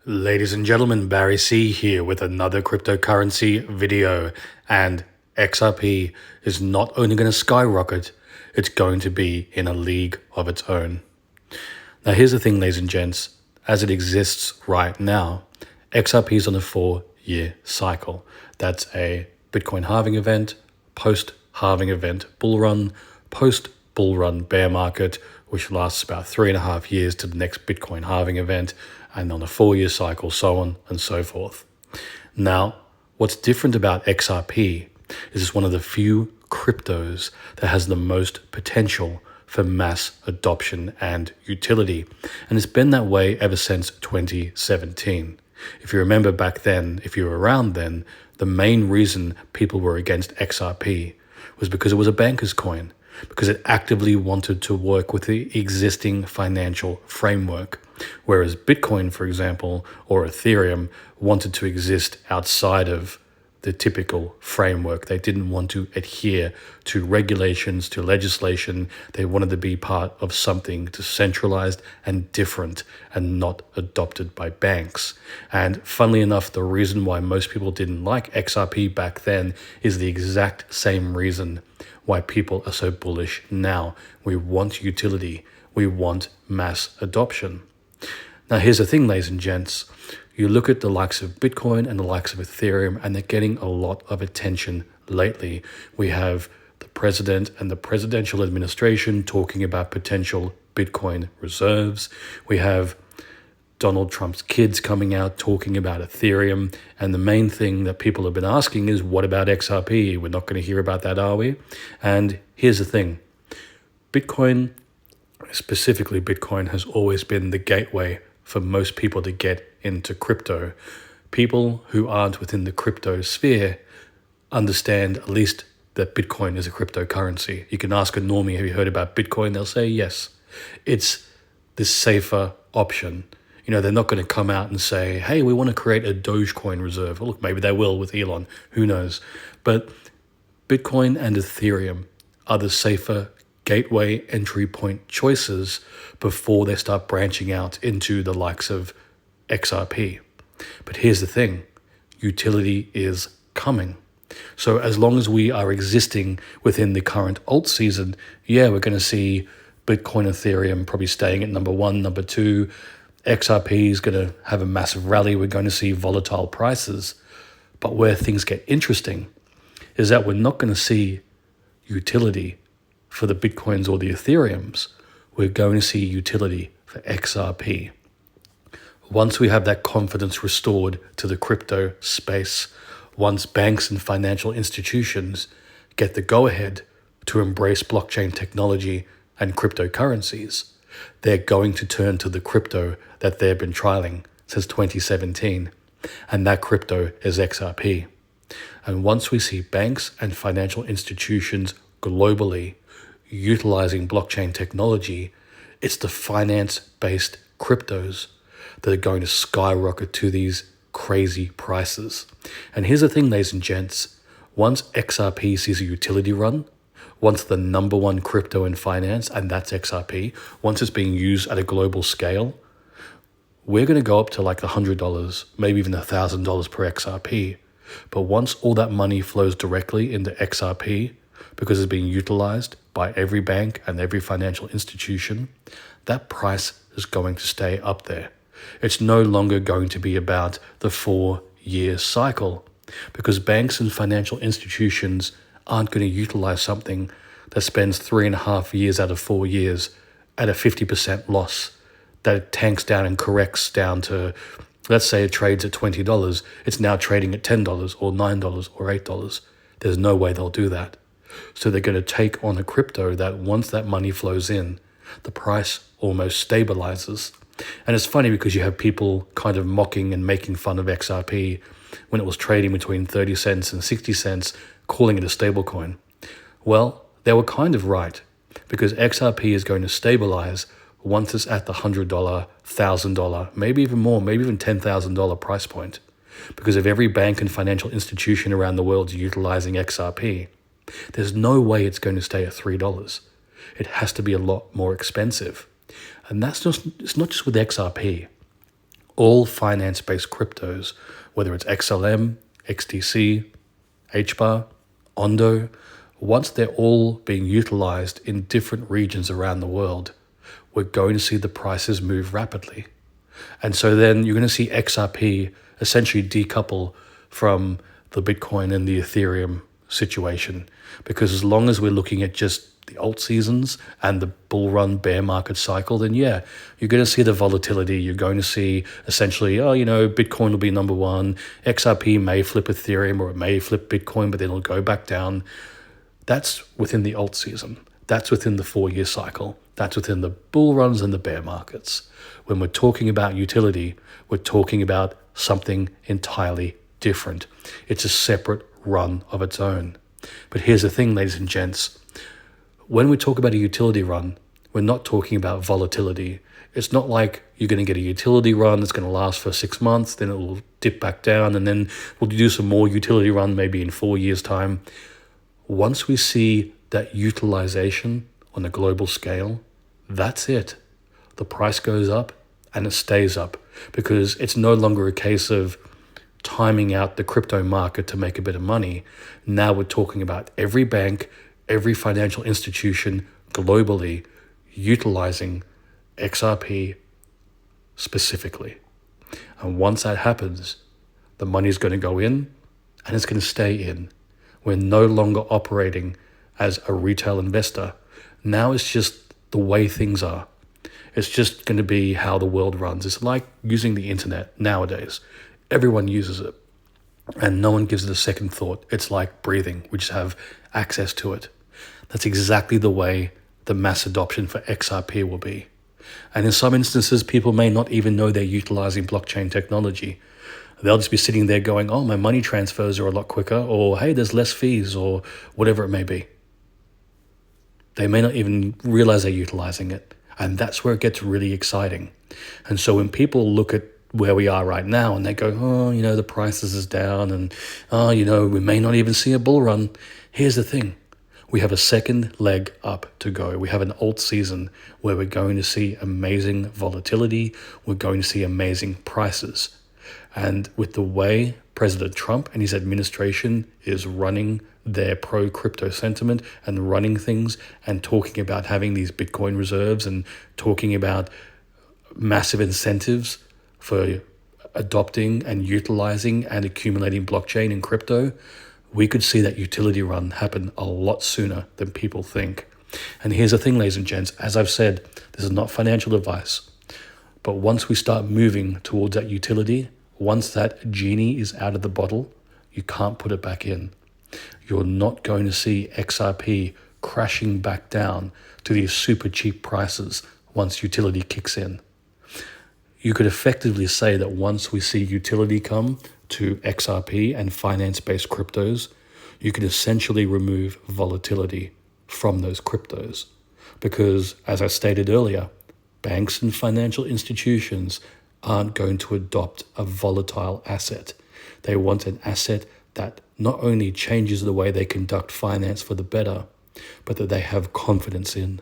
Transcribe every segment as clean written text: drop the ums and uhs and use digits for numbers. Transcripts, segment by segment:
Ladies and gentlemen, Barry C here with another cryptocurrency video, and XRP is not only going to skyrocket, it's going to be in a league of its own. Now here's the thing, ladies and gents, as it exists right now, XRP is on a 4-year cycle. That's a Bitcoin halving event, post-halving event bull run, post-bull run bear market, which lasts about 3.5 years to the next Bitcoin halving event, and on a 4-year cycle, so on and so forth. Now, what's different about XRP is it's one of the few cryptos that has the most potential for mass adoption and utility. And it's been that way ever since 2017. If you remember back then, if you were around then, the main reason people were against XRP was because it was a banker's coin, because it actively wanted to work with the existing financial framework. Whereas Bitcoin, for example, or Ethereum wanted to exist outside of the typical framework. They didn't want to adhere to regulations, to legislation. They wanted to be part of something decentralized and different and not adopted by banks. And funnily enough, the reason why most people didn't like XRP back then is the exact same reason why people are so bullish now. We want utility. We want mass adoption. Now, here's the thing, ladies and gents. You look at the likes of Bitcoin and the likes of Ethereum, and they're getting a lot of attention lately. We have the president and the presidential administration talking about potential Bitcoin reserves. We have Donald Trump's kids coming out talking about Ethereum. And the main thing that people have been asking is, what about XRP? We're not going to hear about that, are we? And here's the thing. Bitcoin, specifically Bitcoin, has always been the gateway for most people to get into crypto. People who aren't within the crypto sphere understand at least that Bitcoin is a cryptocurrency. You can ask a normie, have you heard about Bitcoin? They'll say yes. It's the safer option. You know, they're not going to come out and say, hey, we want to create a Dogecoin reserve. Well, look, maybe they will with Elon. Who knows? But Bitcoin and Ethereum are the safer gateway entry point choices before they start branching out into the likes of XRP. But here's the thing, utility is coming. So as long as we are existing within the current alt season, yeah, we're going to see Bitcoin, Ethereum probably staying at number 1, number 2. XRP is going to have a massive rally. We're going to see volatile prices. But where things get interesting is that we're not going to see utility for the Bitcoins or the Ethereums. We're going to see utility for XRP. Once we have that confidence restored to the crypto space, once banks and financial institutions get the go-ahead to embrace blockchain technology and cryptocurrencies, they're going to turn to the crypto that they've been trialing since 2017, and that crypto is XRP. And once we see banks and financial institutions globally utilizing blockchain technology, it's the finance-based cryptos that are going to skyrocket to these crazy prices. And here's the thing, ladies and gents. Once XRP sees a utility run, once the number one crypto in finance, and that's XRP, once it's being used at a global scale, we're going to go up to like $100, maybe even $1,000 per XRP. But once all that money flows directly into XRP, because it's being utilized by every bank and every financial institution, that price is going to stay up there. It's no longer going to be about the 4-year cycle, because banks and financial institutions aren't going to utilize something that spends 3.5 years out of 4 years at a 50% loss, that it tanks down and corrects down to, let's say it trades at $20, it's now trading at $10 or $9 or $8. There's no way they'll do that. So they're going to take on a crypto that once that money flows in, the price almost stabilizes. And it's funny because you have people kind of mocking and making fun of XRP when it was trading between 30 cents and 60 cents, calling it a stablecoin. Well, they were kind of right, because XRP is going to stabilize once it's at the $100, $1,000, maybe even more, maybe even $10,000 price point. Because if every bank and financial institution around the world is utilizing XRP, there's no way it's going to stay at $3. It has to be a lot more expensive. And it's not just with XRP. All finance-based cryptos, whether it's XLM, XDC, HBAR, Ondo, once they're all being utilized in different regions around the world, we're going to see the prices move rapidly. And so then you're going to see XRP essentially decouple from the Bitcoin and the Ethereum situation. Because as long as we're looking at just the alt seasons and the bull run bear market cycle, then yeah, you're going to see the volatility. You're going to see essentially, Bitcoin will be number one. XRP may flip Ethereum or it may flip Bitcoin, but then it'll go back down. That's within the alt season. That's within the 4-year cycle. That's within the bull runs and the bear markets. When we're talking about utility, we're talking about something entirely different. It's a separate run of its own. But here's the thing, ladies and gents. When we talk about a utility run, we're not talking about volatility. It's not like you're going to get a utility run that's going to last for 6 months, then it will dip back down, and then we'll do some more utility run maybe in 4 years' time. Once we see that utilization on a global scale, that's it. The price goes up and it stays up because it's no longer a case of timing out the crypto market to make a bit of money. Now we're talking about every bank, every financial institution globally utilizing XRP specifically. And once that happens, the money's going to go in and it's going to stay in. We're no longer operating as a retail investor. Now it's just the way things are. It's just going to be how the world runs. It's like using the internet nowadays. Everyone uses it and no one gives it a second thought. It's like breathing. We just have access to it. That's exactly the way the mass adoption for XRP will be. And in some instances, people may not even know they're utilizing blockchain technology. They'll just be sitting there going, oh, my money transfers are a lot quicker, or hey, there's less fees, or whatever it may be. They may not even realize they're utilizing it. And that's where it gets really exciting. And so when people look at where we are right now and they go, the prices is down and, we may not even see a bull run. Here's the thing. We have a second leg up to go. We have an alt season where we're going to see amazing volatility. We're going to see amazing prices. And with the way President Trump and his administration is running their pro-crypto sentiment and running things and talking about having these Bitcoin reserves and talking about massive incentives for adopting and utilizing and accumulating blockchain and crypto, we could see that utility run happen a lot sooner than people think. And here's the thing, ladies and gents, as I've said, this is not financial advice, but once we start moving towards that utility, once that genie is out of the bottle, you can't put it back in. You're not going to see XRP crashing back down to these super cheap prices once utility kicks in. You could effectively say that once we see utility come to XRP and finance-based cryptos, you can essentially remove volatility from those cryptos. Because, as I stated earlier, banks and financial institutions aren't going to adopt a volatile asset. They want an asset that not only changes the way they conduct finance for the better, but that they have confidence in.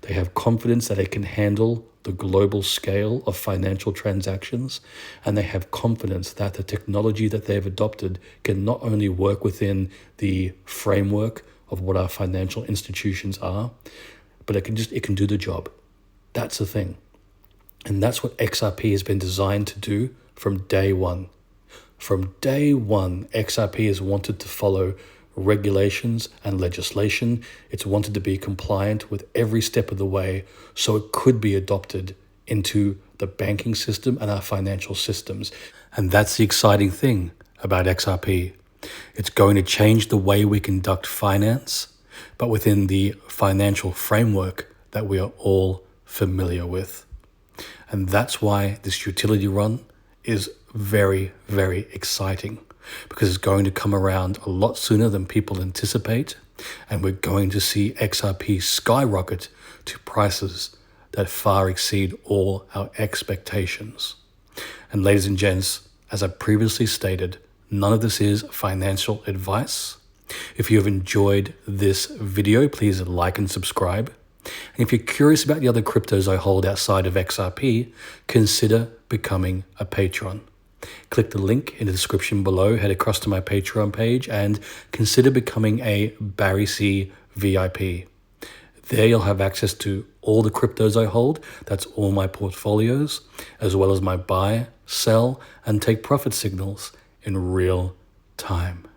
They have confidence that it can handle the global scale of financial transactions, and they have confidence that the technology that they've adopted can not only work within the framework of what our financial institutions are, but it can do the job. That's the thing. And that's what XRP has been designed to do from day one. From day one, XRP has wanted to follow regulations and legislation. It's wanted to be compliant with every step of the way so it could be adopted into the banking system and our financial systems. And that's the exciting thing about XRP. It's going to change the way we conduct finance, but within the financial framework that we are all familiar with. And that's why this utility run is very, very exciting, because it's going to come around a lot sooner than people anticipate, and we're going to see XRP skyrocket to prices that far exceed all our expectations. And ladies and gents, as I previously stated, none of this is financial advice. If you have enjoyed this video, please like and subscribe. And if you're curious about the other cryptos I hold outside of XRP, consider becoming a patron. Click the link in the description below, head across to my Patreon page, and consider becoming a Barry C VIP. There you'll have access to all the cryptos I hold, that's all my portfolios, as well as my buy, sell, and take profit signals in real time.